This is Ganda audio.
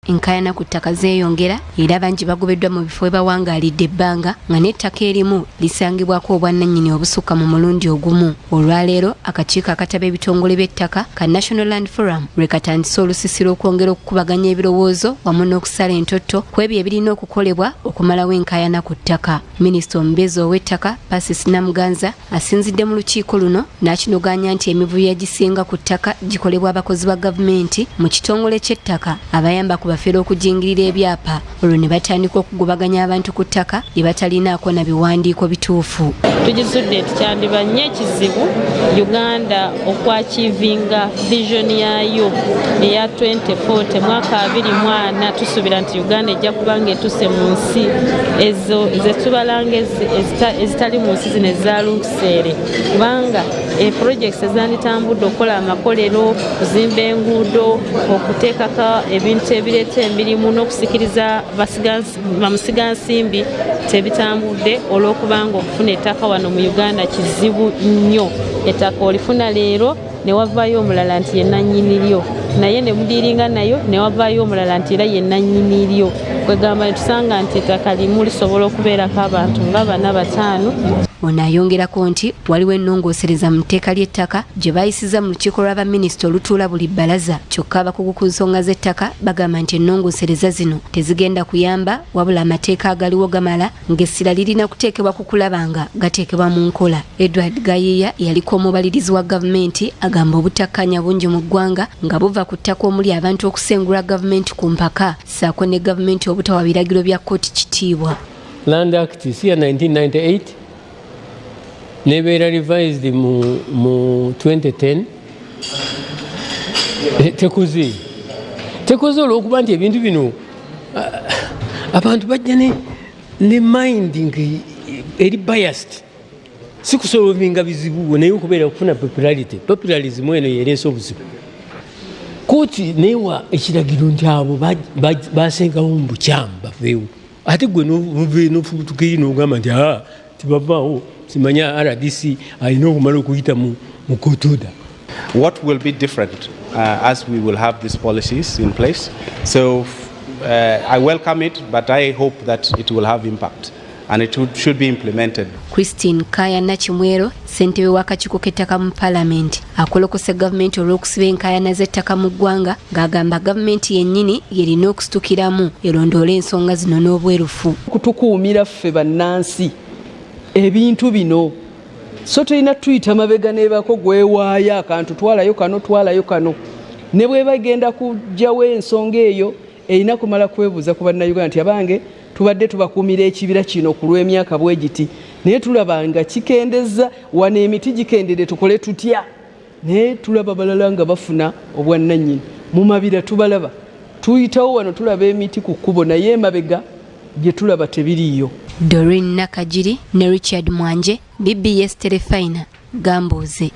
enkaayana ku ttaka zeeyongera era bangi bagobeddwa mu bifo ebawangaalidde ebbanga nga n'ettaka erimu lisangibwako obwannannyini obusukka mu mulundi ogumu. Olwaleero akakiiko akataba ebitongole by'ettaka ka National Land Forum lwekatandise olusisiro okwongera okukubaganya ebirowoozo wamu n'okusala entotto ku ebyo ebirina okukolebwa okumalawo enkaayana ku ttaka. Minisita omubeezi ow'ettaka Namuganza asinzidde mu lukiiko luno n'akinoganya nti emivuyo egisinga ku ttaka gikolebwa abakozi ba gavumenti mu kitongole ky'ettaka abayamba ku bafeera okujingirira ebyapa olwo ne batandika okugobaganya abantu ku ttaka lye batalinaako na biwandiiko bituufu. Tugizudde nti kyandiba nnyo ekizibu Uganda okwakivinga vision yaayo eya 2040 mwaka 2040 tusuubira nti Uganda ejja kubanga etuse mu nsi ezo zetubalanga ezitali mu nsi zino ezaalunkuseere kubanga projects ezanditambudde okukola amakolero, kuzimba enguudo, okuteekako ebintu ebireeta emirimu n'okusikiriza bamusigansimbi tebitambudde olw'okubanga okufuna ettaka wano mu Uganda kizibu nnyo. Ettaka olifuna leero ne wavaayo omulala nti ye nannyini lyo, naye ne mudiiringa nayo ne wavaayo omulala nti era ye nannyini lyo. Kwegamba ne tusanga nti ettaka limu lisobola okubeerako abantu nga 4-5. Ono ayongerako nti waliwo ennongoosereza mu tteeka ly'ettaka gye bayisiza mu lukiiko lw'abaminisita olutuula buli bbalaza, kyokka abakugu ku nsonga z'ettaka bagamba nti ennongoosereza zino tezigenda kuyamba wabula amateeka agaliwo gamala ng'essira lirina kuteekebwa ku kulaba nga gateekebwa mu nkola. Edward Gayiya yaliko omubalirizi wa gavumenti agamba obuttakkanya bungi mu ggwanga nga buva ku ttaka omuli abantu okusengula gavumenti ku mpaka ssaako ne gavumenti obutawa biragiro bya kkooti kitiibwa. Land Act ya 1998 nebeera revised mu 2010 tekoze olw'okuba nti ebintu bino abantu bajja ne minding eri biased si kusolvinga bizibu naye okubeera okufuna popularism eno yereesa obuzibu. Kooti neewa ekiragiro nti abo basengawo mu bukyamu baveewo ate gwe nofubutukeyi n'ogamba nti tibavaawo simanya RDC alina okumala okuyita mu kotoda. What will be different as we will have these policies in place? So I welcome it, but I hope that it will have impact and it should be implemented. Enkaayana Kimwero, ssentebe w'akakiiko k'ettaka mu Paalamenti, akolokose gavumenti olw'okusiba enkaayana z'ettaka mu ggwanga ng'agamba gavumenti yennyini yerina okusitukiramu erondoola ensonga zino n'obwerufu. Kutukuumira ffe bannansi ebintu bino so tulina tuyita mabega n'ebako gwewaaya akantu twalayo kano ne bwe bagenda kujjawo ensonga eyo erina kumala kwebuuza ku bannayuganda nti abange tubadde tubakuumira ekibira kino ku lw'emyaka bwe giti naye tulaba nga kikendeza wano emiti gikendere tukole tutya naye tulaba balala nga bafuna obwannannyini mu mabira tubalaba tuyitawo wano tulaba emiti ku kkubo naye emabega gye tulaba tebiriiyo. Doreen Nakajiri ne Richard Mwanje, BBS Telefina, Gambuuze.